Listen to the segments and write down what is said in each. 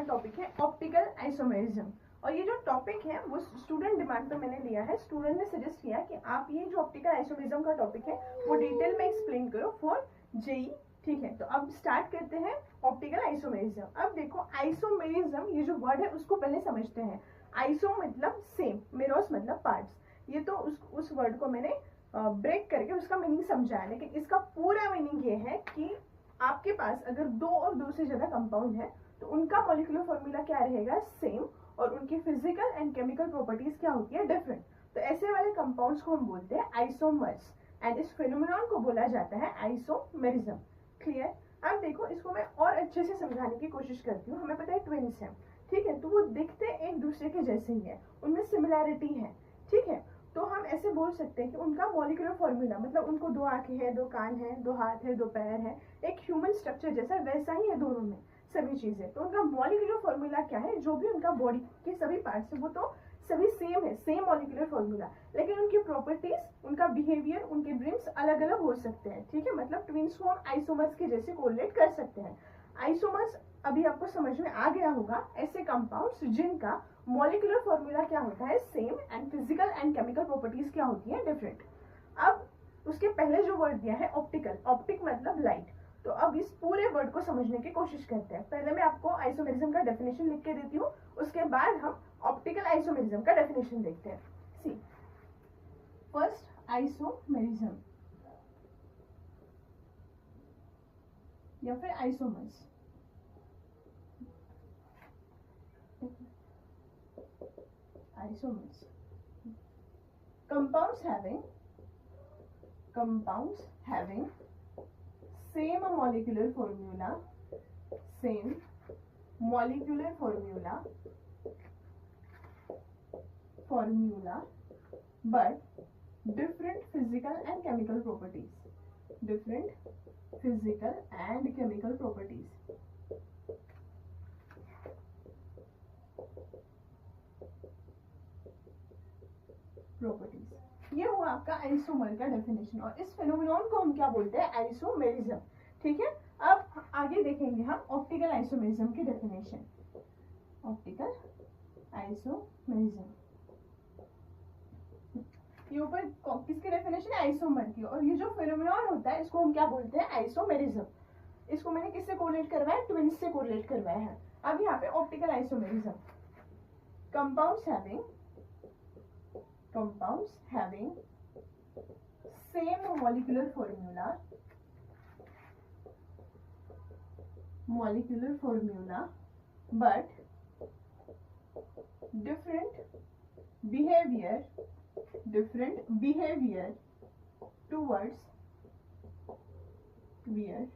Topic है optical isomerism. और ये जो टॉपिक है वो स्टूडेंट डिमांड पे मैंने लिया है। स्टूडेंट ने सजेस्ट किया कि आप ये जो ऑप्टिकल आइसोमेरिज्म का टॉपिक है वो डिटेल में एक्सप्लेन करो फॉर जेई। ठीक है, तो अब स्टार्ट करते हैं ऑप्टिकल आइसोमेरिज्म। अब देखो आइसोमेरिज्म ये जो वर्ड है उसको पहले समझते हैं। आइसो मतलब सेम, मेरोस मतलब पार्ट्स। ये तो उस वर्ड को मैंने ब्रेक करके उसका मीनिंग समझाया, लेकिन इसका पूरा मीनिंग ये है कि आपके पास अगर दो और दो से ज्यादा कंपाउंड है तो उनका मॉलिक्यूलर फॉर्मूला क्या रहेगा, सेम, और उनकी फिजिकल एंड केमिकल प्रॉपर्टीज क्या होती है, डिफरेंट। तो ऐसे वाले कंपाउंड्स को हम बोलते हैं आइसोमर्स एंड इस फिनोमेनन को बोला जाता है आइसोमेरिज्म। क्लियर? अब देखो इसको मैं और अच्छे से समझाने की कोशिश करती हूँ। हमें पता है ट्विन्स हैं, ठीक है, तो वो दिखते एक दूसरे के जैसे ही है, उनमें सिमिलैरिटी है। ठीक है, तो हम ऐसे बोल सकते हैं कि उनका मॉलिक्यूलर फॉर्मूला मतलब उनको दो आंखें हैं, दो कान हैं, दो हाथ है, दो पैर है, एक ह्यूमन स्ट्रक्चर जैसा वैसा ही है दोनों में सभी चीजें। तो उनका मॉलिक्यूलर फॉर्मूला क्या है, जो भी उनका बॉडी के सभी पार्ट्स है वो तो सभी सेम है, सेम मॉलिक्यूलर फॉर्मूला, लेकिन उनकी प्रॉपर्टीज, उनका बिहेवियर, उनके ड्रीम्स अलग अलग हो सकते हैं। ठीक है, मतलब ट्विन्स को हम आइसोमर्स के जैसे कोरिलेट कर सकते हैं। आइसोमर्स अभी आपको समझ में आ गया होगा, ऐसे कंपाउंड्स जिनका मॉलिक्यूलर फॉर्मूला क्या होता है, same, and physical and chemical properties क्या होती है, डिफरेंट। अब उसके पहले जो वर्ड दिया है ऑप्टिकल, ऑप्टिक मतलब लाइट। तो अब इस पूरे वर्ड को समझने की कोशिश करते हैं। पहले मैं आपको आइसोमेरिज्म का डेफिनेशन लिख के देती हूँ, उसके बाद हम ऑप्टिकल आइसोमेरिज्म का डेफिनेशन देखते हैं। सी फर्स्ट आइसोमेरिज्म या फिर isomers. Isomers. Compounds having same molecular formula, but different physical and chemical properties. ये हुआ आपका आइसोमर का डेफिनेशन, और इस फेनोमेनन को हम क्या बोलते हैं, आइसोमेरिज्म। ठीक है, अब आगे देखेंगे हम ऑप्टिकल आइसोमेरिज्म की डेफिनेशन। ऑप्टिकल आइसोमेरिज्म ये ऊपर किसकी डेफिनेशन है, आइसोमर की, और ये जो फेनोमेनन होता है इसको हम क्या बोलते हैं, आइसोमेरिज्म। इसको मैंने किससे कोरिलेट करवाया है, ट्विन्स से कोरिलेट करवाया है। अब यहाँ पे optical isomerism, compounds having same molecular formula but different behavior towards plain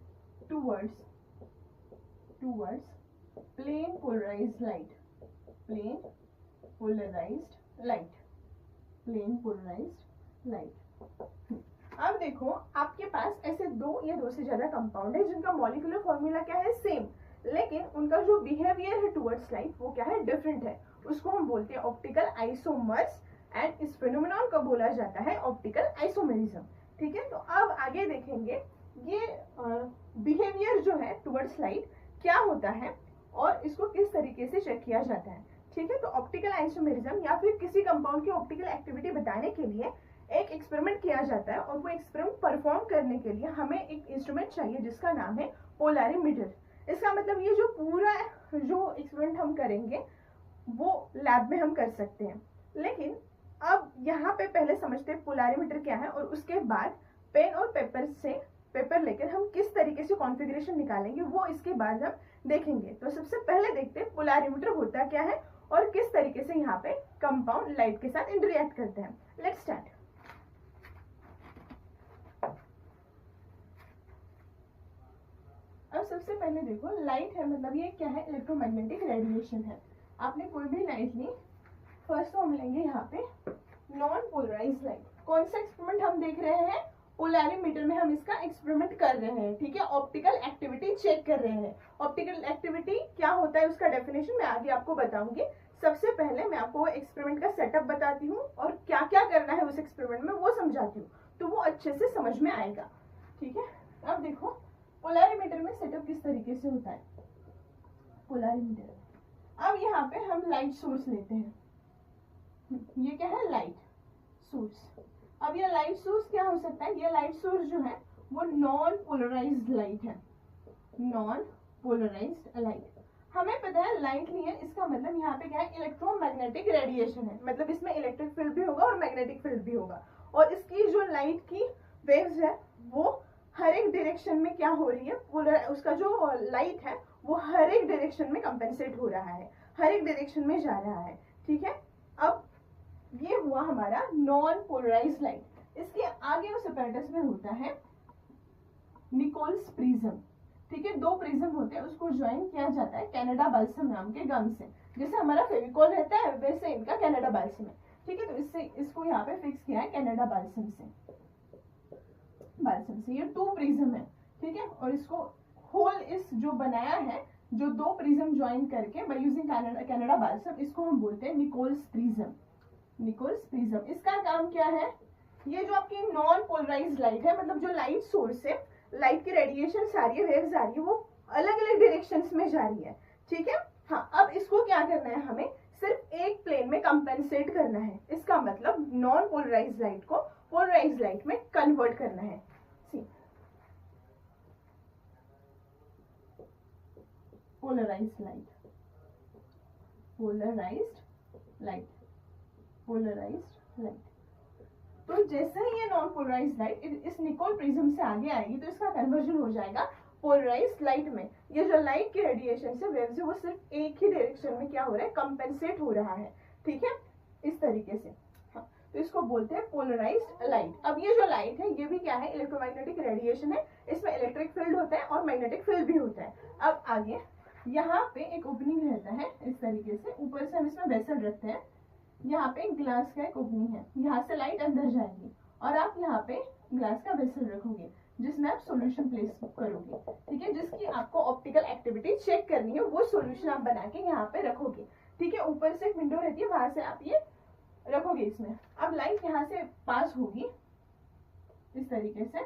polarized light। अब देखो आपके पास ऐसे दो या दो से ज्यादा कंपाउंड है जिनका मॉलिक्यूलर फॉर्मूला क्या है, सेम, लेकिन उनका जो बिहेवियर है टुवर्ड्स लाइट वो क्या है, डिफरेंट है। उसको हम बोलते हैं ऑप्टिकल आइसोमर्स एंड इस फेनोमेनन को बोला जाता है ऑप्टिकल आइसोमेरिज्म। ठीक है, तो अब आगे देखेंगे ये बिहेवियर जो है टुवर्ड्स लाइट क्या होता है और इसको किस तरीके से चेक किया जाता है। ठीक है, तो ऑप्टिकल आइसोमेरिज्म या फिर किसी कंपाउंड की ऑप्टिकल एक्टिविटी बताने के लिए एक एक्सपेरिमेंट किया जाता है, और वो एक्सपेरिमेंट परफॉर्म करने के लिए हमें एक इंस्ट्रूमेंट चाहिए जिसका नाम है पोलैरिमीटर। इसका मतलब ये जो पूरा जो एक्सपेरिमेंट हम करेंगे वो लैब में हम कर सकते हैं, लेकिन अब यहाँ पे पहले समझते हैं पोलैरिमीटर क्या है, और उसके बाद पेन और पेपर लेकर हम किस तरीके से कॉन्फ़िगरेशन निकालेंगे वो इसके बाद हम देखेंगे। तो सबसे पहले देखते हैं पोलैरिमीटर होता क्या है और किस तरीके से यहाँ पे कंपाउंड लाइट के साथ इंटरैक्ट करते हैं। Let's start. अब सबसे पहले देखो लाइट है, मतलब ये क्या है, इलेक्ट्रोमैग्नेटिक रेडिएशन है। आपने कोई भी लाइट ली, फर्स्ट तो हम लेंगे यहाँ पे नॉन पोलराइज्ड लाइट। कौन सा एक्सपेरिमेंट हम देख रहे हैं, पोलैरिमीटर में हम इसका एक्सपेरिमेंट कर रहे हैं। ठीक है, ऑप्टिकल एक्टिविटी चेक कर रहे हैं। ऑप्टिकल एक्टिविटी क्या होता है उसका डेफिनेशन मैं आगे आपको बताऊंगी। सबसे पहले मैं आपको एक्सपेरिमेंट का सेटअप बताती हूँ और क्या क्या करना है उस एक्सपेरिमेंट में वो समझाती हूँ, तो वो अच्छे से समझ में आएगा। ठीक है, अब देखो पोलैरिमीटर में सेटअप किस तरीके से होता है। पोलैरिमीटर अब यहाँ पे हम लाइट सोर्स लेते हैं, ये क्या है, लाइट सोर्स। अब ये लाइट सोर्स क्या हो सकता है, ये लाइट सोर्स जो है वो नॉन पोलराइज्ड लाइट है, नॉन पोलराइज्ड लाइट। हमें पता है लाइट ली है, इसका मतलब यहाँ पे क्या है, इलेक्ट्रोमैग्नेटिक रेडिएशन है, मतलब इसमें इलेक्ट्रिक फील्ड भी होगा और मैग्नेटिक फील्ड भी होगा। और इसकी जो लाइट की वेव्स है वो हर एक डायरेक्शन में क्या हो रही है, उसका जो लाइट है वो हर एक डायरेक्शन में कंपेंसेट हो रहा है, हर एक डायरेक्शन में जा रहा है। ठीक है, अब ये हुआ हमारा नॉन पोलराइज्ड लाइट। इसके आगे उस apparatus में होता है निकोल्स प्रिज्म। ठीक है, दो प्रिज्म होते हैं, उसको ज्वाइन किया जाता है कनाडा बाल्सम नाम के गम से। जैसे हमारा फेविकोल रहता है वैसे इनका कनाडा बाल्सम है। ठीक है, तो इससे इसको यहाँ पे फिक्स किया है कनाडा बाल्सम से, ये टू प्रिज्म है। ठीक है, और इसको होल इस जो बनाया है, जो दो प्रिज्म ज्वाइन करके बाय यूजिंग कनाडा बाल्सम, इसको हम बोलते हैं निकोल्स प्रिज्म। निकोल्स प्रिज्म इसका काम क्या है, ये जो आपकी नॉन पोलराइज्ड लाइट है, मतलब जो लाइट सोर्स है, लाइट की रेडिएशन आ रही है, वेव्स आ रही है, वो अलग अलग डायरेक्शंस में जा रही है। ठीक है, हाँ, अब इसको क्या करना है, हमें सिर्फ एक प्लेन में कंपेंसेट करना है। इसका मतलब नॉन पोलराइज्ड लाइट को पोलराइज्ड लाइट में कन्वर्ट करना है। Polarized light, polarized light, polarized light. तो जैसे ही ये नॉन पोलराइज्ड लाइट इस निकोल प्रिज्म से आगे आएगी तो इसका कन्वर्जन हो जाएगा पोलराइज्ड लाइट में। ये जो लाइट की रेडिएशन से वेव्स है वो सिर्फ एक ही डायरेक्शन में क्या हो रहा है, कंपेंसेट हो रहा है। ठीक है, इस तरीके से। हाँ, तो इसको बोलते हैं पोलराइज्ड लाइट। अब ये जो लाइट है ये भी क्या है, इलेक्ट्रोमैग्नेटिक रेडिएशन है, इसमें इलेक्ट्रिक फील्ड होता है और मैग्नेटिक फील्ड भी होता है। अब आगे यहाँ पे एक ओपनिंग रहता है इस तरीके से, ऊपर से हम इसमें वेसल रखते हैं, यहाँ पे ग्लास का एक ओपनिंग है, यहाँ से लाइट अंदर जाएगी और आप यहाँ पे ग्लास का वेसल रखोगे जिसमें आप सॉल्यूशन प्लेस करोगे। ठीक है, जिसकी आपको ऑप्टिकल एक्टिविटी चेक करनी है, वो सॉल्यूशन आप बना के यहाँ पे रखोगे। ठीक है, ऊपर से एक विंडो रहती है, वहां से आप ये रखोगे इसमें। अब लाइट यहाँ से पास होगी इस तरीके से,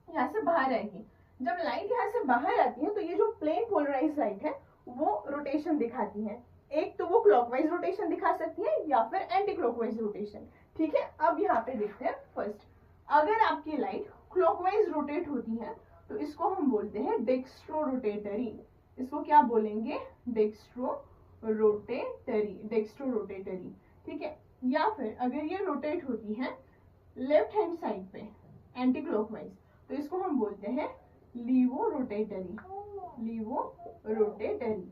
यहाँ से बाहर आएगी। जब लाइट यहाँ से बाहर आती है तो ये जो प्लेन पोलराइज्ड लाइट है वो रोटेशन दिखाती है। एक तो वो क्लॉकवाइज रोटेशन दिखा सकती है या फिर एंटी क्लॉकवाइज रोटेशन। ठीक है, अब यहाँ पे देखते हैं फर्स्ट, अगर आपकी लाइट क्लॉकवाइज रोटेट होती है तो इसको हम बोलते हैं डेक्स्ट्रो रोटेटरी। इसको क्या बोलेंगे, डेक्स्ट्रो रोटेटरी, डेक्स्ट्रो रोटेटरी। ठीक है, या फिर अगर ये रोटेट होती है लेफ्ट हैंड साइड पे एंटी क्लॉकवाइज तो इसको हम बोलते हैं लीवो रोटेटरी, लीवो रोटेटरी।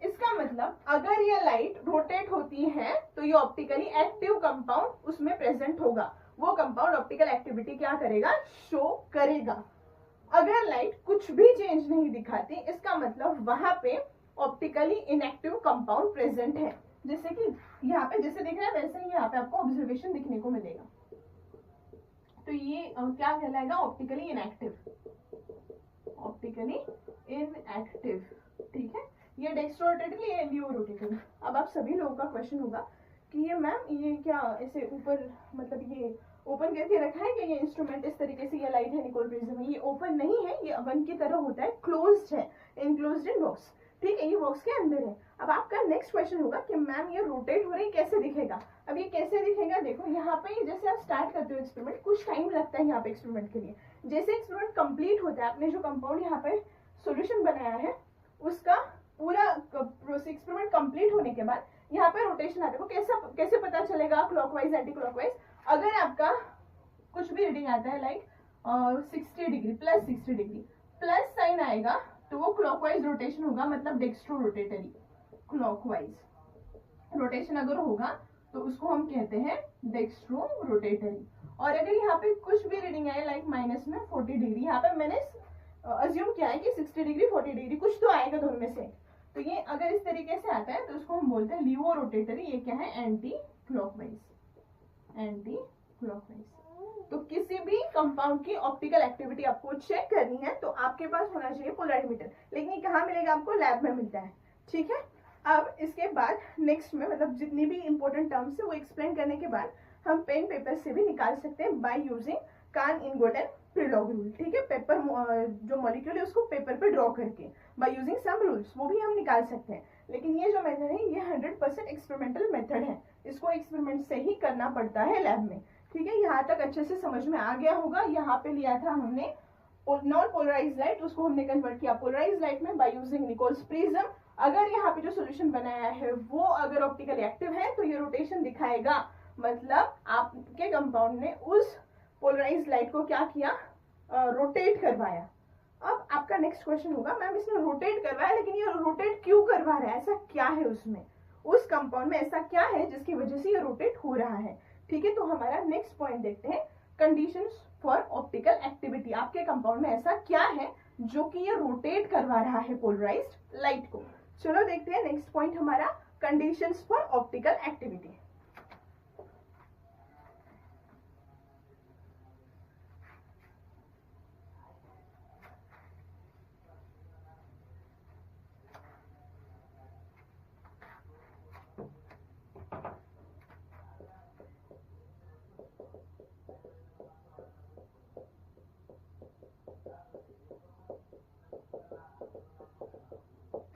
इसका मतलब अगर ये लाइट रोटेट होती है तो ये ऑप्टिकली एक्टिव कंपाउंड उसमें प्रेजेंट होगा, वो कंपाउंड ऑप्टिकल एक्टिविटी क्या करेगा, शो करेगा। अगर लाइट कुछ भी चेंज नहीं दिखाती, इसका मतलब वहां पे ऑप्टिकली इनएक्टिव कंपाउंड प्रेजेंट है। जैसे कि यहाँ पे जैसे दिख रहा है वैसे ही यहाँ पे आपको ऑब्जर्वेशन दिखने को मिलेगा। तो ये क्या कहलाएगा, ऑप्टिकली इनएक्टिव, ऑप्टिकली इनएक्टिव। ठीक है, ये डेक्स्ट्रो रोटेटरी, ये लीवो रोटेटरी। अब आप सभी लोगों का क्वेश्चन होगा कि ये मैम ये क्या ऐसे ऊपर मतलब ये ओपन करके रखा है कि ये इंस्ट्रूमेंट इस तरीके से, ये लाइट है निकोल प्रिज्म, ये ओपन नहीं है, ये ओवन की तरह होता है, क्लोज्ड है, इनक्लोज्ड इन बॉक्स। ठीक है, ये बॉक्स के अंदर है। अब आपका नेक्स्ट क्वेश्चन होगा कि मैम ये रोटेट हो रही कैसे दिखेगा। अब ये कैसे दिखेगा, देखो यहाँ पे जैसे आप स्टार्ट करते हो एक्सपेरिमेंट, कुछ टाइम लगता है यहाँ पे एक्सपेरिमेंट के लिए। जैसे एक्सपेरिमेंट कंप्लीट होता है, आपने जो कंपाउंड यहाँ पे सोल्यूशन बनाया है उसका पूरा एक्सपेरिमेंट कंप्लीट होने के बाद यहाँ पे रोटेशन आता है। वो कैसे पता चलेगा, क्लॉकवाइज एंटी क्लॉकवाइज। अगर आपका कुछ भी रीडिंग आता है like 60 degree plus 60 degree plus sign आएगा तो वो क्लॉकवाइज रोटेशन होगा, मतलब डेक्स्ट्रो रोटेटरी। क्लॉकवाइज रोटेशन अगर होगा तो उसको हम कहते हैं डेक्स्ट्रो रोटेटरी। और अगर यहाँ पे कुछ भी रीडिंग आए लाइक माइनस में 40 डिग्री, यहाँ पे मैंने अज्यूम किया है कि 60 डिग्री 40 डिग्री कुछ तो आएगा दोनों में से, तो ये अगर इस तरीके से आता है तो उसको हम बोलते हैं लीवो रोटेटरी। ये क्या है, एंटी क्लॉकवाइज, एंटी क्लॉकवाइज। तो किसी भी कंपाउंड की ऑप्टिकल एक्टिविटी आपको चेक करनी है तो आपके पास होना चाहिए पोलराइमीटर, लेकिन ये कहाँ मिलेगा, आपको लैब में मिलता है। ठीक है, अब इसके बाद नेक्स्ट में मतलब जितनी भी इंपॉर्टेंट टर्म्स है वो एक्सप्लेन करने के बाद हम पेन पेपर से भी निकाल सकते हैं by using Cahn Ingold and Prelog rule. ठीक है, पेपर जो मॉलिक्यूल है उसको पेपर पे ड्रॉ करके बाय यूजिंग सम रूल्स वो भी हम निकाल सकते हैं। लेकिन ये जो मेथड है ये 100% एक्सपेरिमेंटल मेथड है, इसको एक्सपेरिमेंट से ही करना पड़ता है लैब में। ठीक है, यहाँ तक अच्छे से समझ में आ गया होगा। यहाँ पे लिया था हमने नॉन पोलराइज लाइट, उसको हमने कन्वर्ट किया पोलराइज लाइट में बाय यूजिंग निकोल्स प्रिज्म। अगर यहाँ पे जो सोल्यूशन बनाया है वो अगर ऑप्टिकली एक्टिव है तो ये रोटेशन दिखाएगा, मतलब आपके कंपाउंड ने उस पोलराइज लाइट को क्या किया, रोटेट करवाया। अब आपका नेक्स्ट क्वेश्चन होगा मैम इसने रोटेट करवाया, लेकिन ये रोटेट क्यों करवा रहा है, ऐसा क्या है उसमें, उस कंपाउंड में ऐसा क्या है जिसकी वजह से ये रोटेट हो रहा है। ठीक है, तो हमारा नेक्स्ट पॉइंट देखते हैं, कंडीशंस फॉर ऑप्टिकल एक्टिविटी। आपके कंपाउंड में ऐसा क्या है जो कि ये रोटेट करवा रहा है पोलराइज्ड लाइट को। चलो देखते हैं नेक्स्ट पॉइंट हमारा, conditions for optical activity.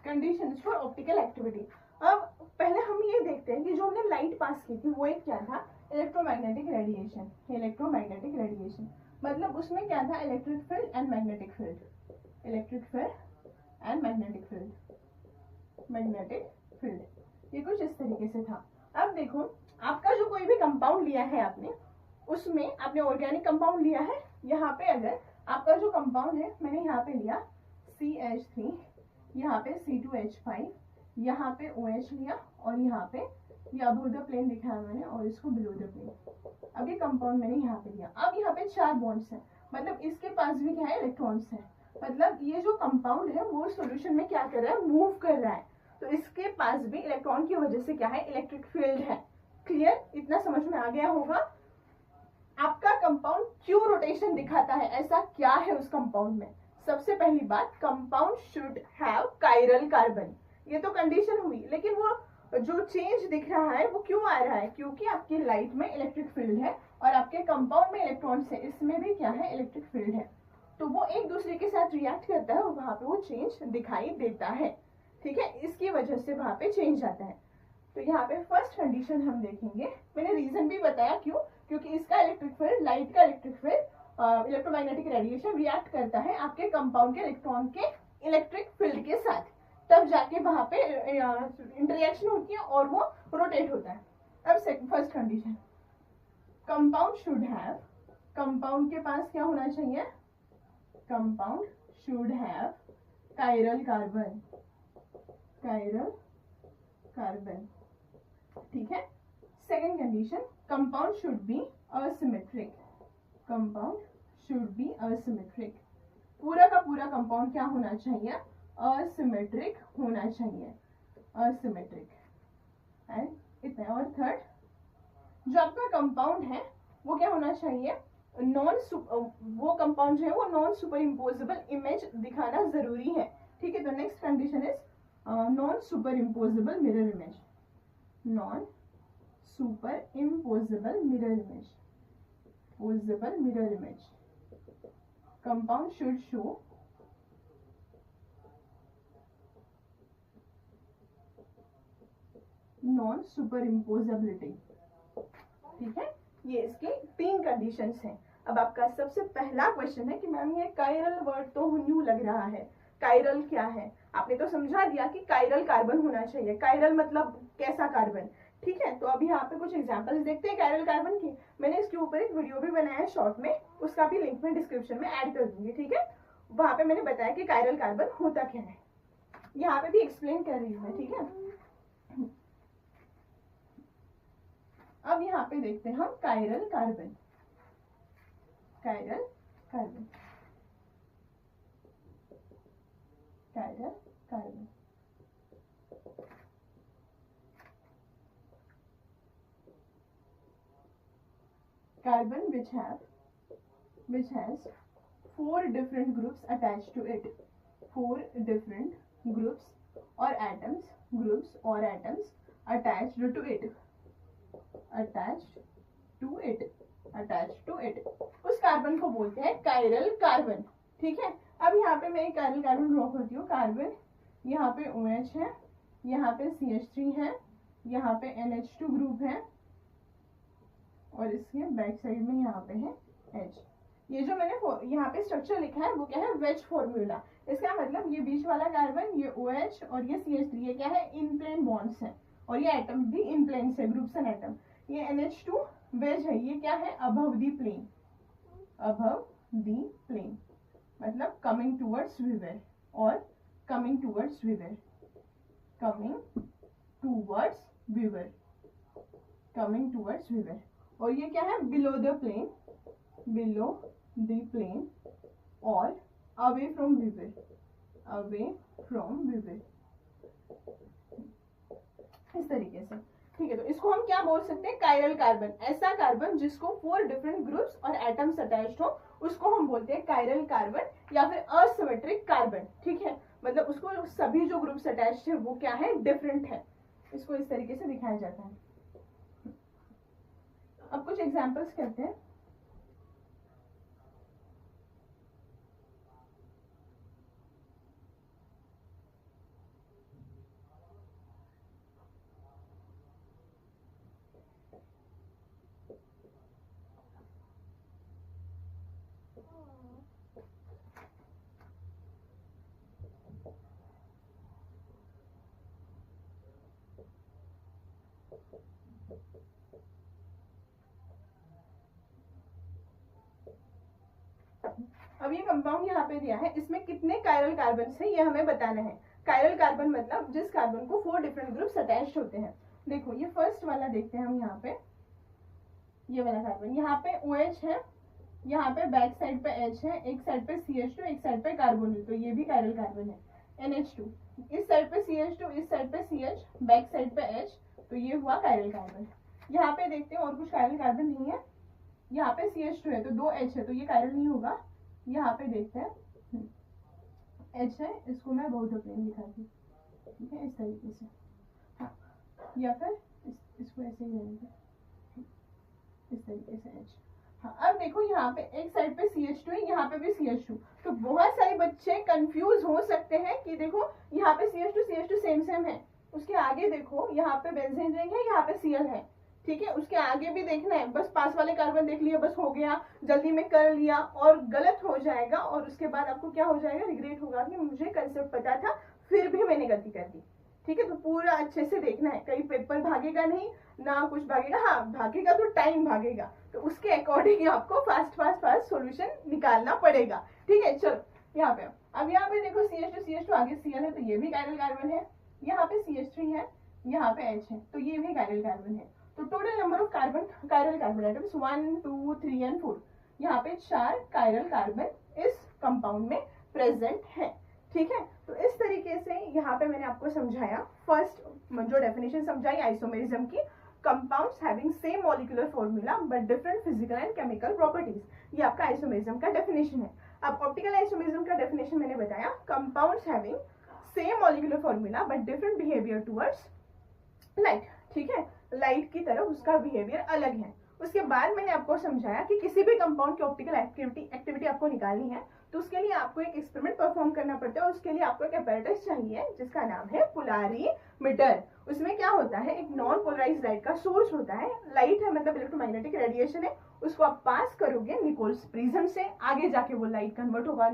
Conditions for optical activity. अब पहले हम ये देखते हैं कि जो हमने लाइट पास की थी वो एक क्या था, इलेक्ट्रोमैग्नेटिक रेडिएशन। इलेक्ट्रोमैग्नेटिक रेडिएशन मतलब उसमें क्या था, electric field and magnetic field, electric field and magnetic field, magnetic field, ये कुछ इस तरीके से था। अब देखो आपका जो कोई भी कंपाउंड लिया है आपने, उसमें आपने ऑर्गेनिक कंपाउंड लिया है, यहाँ पे अगर आपका जो कंपाउंड है मैंने यहाँ पे लिया CH3, यहाँ पे C2H5, यहाँ पे OH लिया और यहाँ पे ये अबव द प्लेन दिखाया मैंने और इसको बिलो द प्लेन। अब ये कंपाउंड मैंने यहाँ पे लिया। अब यहाँ पे 4 बॉन्ड्स हैं, मतलब इसके पास भी क्या है, इलेक्ट्रॉन्स हैं, मतलब ये जो कंपाउंड है वो सॉल्यूशन में क्या कर रहा है, मूव कर रहा है, तो इसके पास भी इलेक्ट्रॉन की वजह से क्या है, इलेक्ट्रिक फील्ड है। क्लियर, इतना समझ में आ गया होगा। आपका कंपाउंड क्यों रोटेशन दिखाता है, ऐसा क्या है उस कंपाउंड में। सबसे पहली बात, compound should have chiral carbon, ये तो कंडीशन हुई, लेकिन वो जो चेंज दिख रहा है वो क्यों आ रहा है, क्योंकि आपकी लाइट में इलेक्ट्रिक फील्ड है और आपके कंपाउंड में इलेक्ट्रॉन्स है, इसमें भी क्या है, इलेक्ट्रिक फील्ड है, तो वो एक दूसरे के साथ रिएक्ट करता है और वहां पे वो चेंज दिखाई देता है। ठीक है, इसकी वजह से वहां पे चेंज आता है। तो यहाँ पे फर्स्ट कंडीशन हम देखेंगे, मैंने रीजन भी बताया क्यों, क्योंकि इसका इलेक्ट्रिक फील्ड, लाइट का electric field electromagnetic radiation react करता है आपके कंपाउंड के इलेक्ट्रॉन के इलेक्ट्रिक फील्ड के साथ, तब जाके वहां पे इंटरेक्शन होती है और वो रोटेट होता है। अब first condition, compound should have, compound के पास क्या होना चाहिए, compound should have chiral carbon, chiral carbon. ठीक है, second condition, compound should be asymmetric, compound should be asymmetric, पूरा का पूरा कंपाउंड क्या होना चाहिए, असिमेट्रिक होना चाहिए, असिमेट्रिक एंड इतना। और थर्ड, जो आपका कंपाउंड है वो क्या होना चाहिए, वो कंपाउंड जो है वो नॉन सुपर इम्पोजेबल इमेज दिखाना जरूरी है। ठीक है, तो next condition is non super imposable mirror image, non super imposable mirror image, posable mirror image, compound should show non superimposability। ठीक है, ये इसके 3 कंडीशंस हैं। अब आपका सबसे पहला क्वेश्चन है कि मैम ये कायरल वर्ड तो न्यू लग रहा है, कायरल क्या है, आपने तो समझा दिया कि कायरल कार्बन होना चाहिए, कायरल मतलब कैसा कार्बन। ठीक है, तो अभी यहाँ पे कुछ एग्जांपल्स देखते हैं कायरल कार्बन की। मैंने इसके ऊपर एक वीडियो भी बनाया है शॉर्ट में, उसका भी लिंक मैं डिस्क्रिप्शन में ऐड कर दूंगी। ठीक है, वहां पे मैंने बताया कि कायरल कार्बन होता क्या है, यहाँ पे भी एक्सप्लेन कर रही हूँ मैं। ठीक है, अब यहाँ पे देखते हैं हम chiral carbon, chiral carbon, chiral carbon. Carbon which has 4 different groups attached to it, 4 different groups or atoms attached to it, उस कार्बन को बोलते हैं कायरल कार्बन। ठीक है, अब यहाँ पे मैं एक कायरल कार्बन ड्रॉ करती हूँ, कार्बन यहाँ पे OH है, यहाँ पे CH3 है, यहाँ पे NH2 ग्रुप है और इसके बैक साइड में यहाँ पे है H। ये जो मैंने यहाँ पे स्ट्रक्चर लिखा है वो क्या है, वेज फॉर्मूला। इसका मतलब ये बीच वाला कार्बन, ये OH और ये CH3, ये क्या है, इन प्लेन बॉन्ड्स है और ये एटम भी इन प्लेन से, ग्रुप्स एंड एटम। ये NH2 वेज है, ये क्या है, above the plane, above the plane मतलब कमिंग टूवर्ड्स विवर और coming towards viewer, coming towards viewer, coming towards viewer. और ये क्या है, below the plane, below the plane और away from viewer, away from viewer, इस तरीके से। ठीक है, तो इसको हम क्या बोल सकते हैं, कायरल कार्बन। ऐसा कार्बन जिसको 4 डिफरेंट ग्रुप्स और एटम्स अटैच्ड हो उसको हम बोलते हैं कायरल कार्बन या फिर असिमेट्रिक कार्बन। ठीक है, मतलब उसको सभी जो ग्रुप्स अटैच्ड है वो क्या है, डिफरेंट है। इसको इस तरीके से दिखाया जाता है। अब कुछ एग्जांपल्स करते हैं। अब ये कंपाउंड यहाँ पे दिया है, इसमें कितने कायरल कार्बन है ये हमें बताना है। कायरल कार्बन मतलब जिस कार्बन को 4 डिफरेंट ग्रुप्स अटैच्ड होते हैं। देखो ये फर्स्ट वाला देखते हैं हम, यहाँ पे ये वाला कार्बन, यहाँ पे OH है, यहाँ पे बैक साइड पे H है, एक साइड पे CH2, एक साइड पे कार्बोनिल, तो ये भी कायरल कार्बन है। NH2, इस साइड पे CH2, इस साइड पे CH, बैक साइड पे H, तो ये हुआ कायरल कार्बन। यहाँ पे देखते हैं और कुछ कायरल कार्बन नहीं है, यहाँ पे CH2 है तो 2 H है, तो ये कायरल नहीं होगा। यहाँ पे देखते हैं H है, इसको मैं बहुत प्लेन दिखाती हूँ। ठीक है, इस तरीके से, हाँ, या फिर इसको ऐसे ही रहेंगे, इस तरीके से H। हाँ, अब देखो यहाँ पे एक साइड पे CH2 है, यहाँ पे भी CH2, तो बहुत सारे बच्चे कंफ्यूज हो सकते हैं कि देखो यहाँ पे CH2 सेम है, उसके आगे देखो यहाँ पे बेंजीन रिंग है, यहाँ पे Cl है। ठीक है, उसके आगे भी देखना है, बस पास वाले कार्बन देख लिया, बस हो गया, जल्दी में कर लिया और गलत हो जाएगा और उसके बाद आपको क्या हो जाएगा, रिग्रेट होगा कि मुझे कंसेप्ट पता था फिर भी मैंने गलती कर दी। ठीक है, तो पूरा अच्छे से देखना है, कहीं पेपर भागेगा नहीं ना कुछ भागेगा, हाँ भागेगा तो टाइम भागेगा, तो उसके अकॉर्डिंग आपको फास्ट सॉल्यूशन निकालना पड़ेगा। ठीक है, चलो यहाँ पे अब यहाँ पे देखो CH2 आगे Cl है, तो ये भी कायरल कार्बन है, यहाँ पे CH3 है, यहाँ पे H है, तो ये भी कायरल कार्बन है। तो total number of chiral carbon atoms 1 2 3 and 4, यहाँ पे 4 कायरल कार्बन इस कंपाउंड में प्रेजेंट है। ठीक है, तो इस तरीके से यहाँ पे मैंने आपको समझाया, फर्स्ट जो डेफिनेशन समझाई आइसोमेरिज्म की, compounds having same molecular formula but different physical and chemical properties, ये आपका आइसोमेरिज्म का डेफिनेशन है। अब ऑप्टिकल आइसोमेरिज्म का डेफिनेशन मैंने बताया, compounds having same molecular formula but different behaviour towards light. ठीक है, लाइट की तरफ उसका बिहेवियर अलग है। उसके बाद मैंने आपको समझाया कि किसी भी कंपाउंड की ऑप्टिकल एक्टिविटी आपको निकालनी है तो उसके लिए आपको एक एक्सपेरिमेंट परफॉर्म करना पड़ता है, उसके लिए आपको एक apparatus चाहिए जिसका नाम है पोलारीमीटर। उसमें क्या होता है, एक नॉन पोलराइज्ड लाइट का सोर्स होता है, लाइट है मतलब इलेक्ट्रोमैग्नेटिक रेडिएशन है, उसको आप पास करोगे निकोल्स प्रिज्म से, आगे जाके वो लाइट कन्वर्ट होगा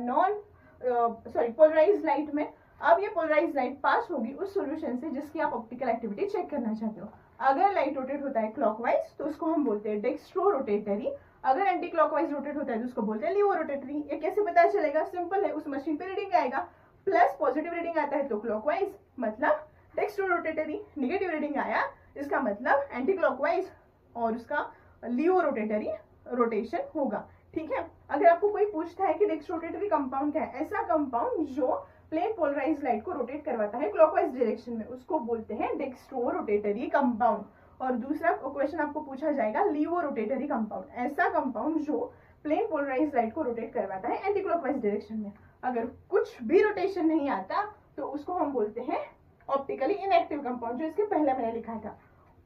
पोलराइज्ड लाइट में। अब ये पोलराइज्ड लाइट पास होगी उस सॉल्यूशन से जिसकी आप ऑप्टिकल एक्टिविटी चेक करना चाहते हो। अगर लाइट रोटेट होता है क्लॉकवाइज तो उसको हम बोलते हैं डेक्स्ट्रो रोटेटरी, अगर एंटी क्लॉकवाइज रोटेट होता है तो उसको बोलते हैं लीवो रोटेटरी। ये कैसे पता चलेगा, सिंपल है, उस मशीन पे रीडिंग आएगा, प्लस पॉजिटिव रीडिंग आता है तो क्लॉकवाइज मतलब डेक्स्ट्रो रोटेटरी, नेगेटिव रीडिंग आया इसका मतलब एंटी क्लॉकवाइज और उसका लीवो रोटेटरी रोटेशन होगा। ठीक है, अगर आपको कोई पूछता है कि डेक्स्ट्रो रोटेटरी कंपाउंड क्या है, ऐसा कंपाउंड जो प्लेन पोलराइज्ड लाइट को रोटेट करवाता है क्लॉकवाइज डायरेक्शन में, उसको बोलते हैं डेक्स्ट्रो रोटेटरी कंपाउंड। और दूसरा क्वेश्चन आपको पूछा जाएगा लीवो रोटेटरी कंपाउंड, ऐसा कंपाउंड जो प्लेन पोलराइज्ड लाइट को रोटेट करवाता है एंटी क्लॉकवाइज डायरेक्शन में। अगर कुछ भी रोटेशन नहीं आता तो उसको हम बोलते हैं ऑप्टिकली इनएक्टिव कंपाउंड, जो इसके पहले मैंने लिखा था।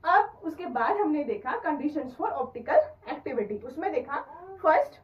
अब उसके बाद हमने देखा कंडीशंस फॉर ऑप्टिकल एक्टिविटी, उसमें देखा फर्स्ट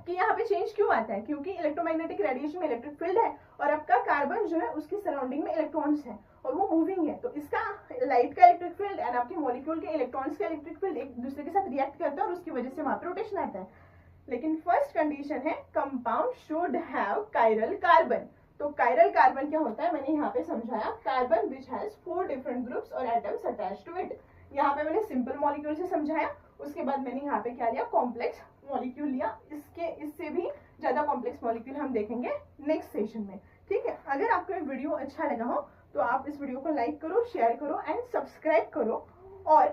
कि यहाँ पे चेंज क्यों आता है, क्योंकि इलेक्ट्रोमैग्नेटिक रेडिएशन में इलेक्ट्रिक फील्ड है और आपका कार्बन जो है उसकी सराउंडिंग में इलेक्ट्रॉन्स है और वो मूविंग है, तो इसका लाइट का इलेक्ट्रिक फील्ड एंड आपके मॉलिक्यूल के इलेक्ट्रॉन्स का इलेक्ट्रिक फील्ड एक दूसरे के साथ रिएक्ट करता है और उसकी वजह से वहां पर रोटेशन आता है। लेकिन फर्स्ट कंडीशन है compound should have chiral carbon. तो कायरल कार्बन क्या होता है, मैंने यहाँ पे समझाया, carbon which has 4 different groups और एटम्स अटैच्ड टू इट। यहाँ पे मैंने सिंपल मॉलिक्यूल से समझाया, उसके बाद मैंने यहाँ पे क्या लिया, कॉम्प्लेक्स मॉलिक्यूल लिया। इससे भी ज्यादा कॉम्प्लेक्स मॉलिक्यूल हम देखेंगे नेक्स्ट सेशन में, ठीक है। अगर आपको ये वीडियो अच्छा लगा हो तो आप इस वीडियो को लाइक करो, शेयर करो एंड सब्सक्राइब करो और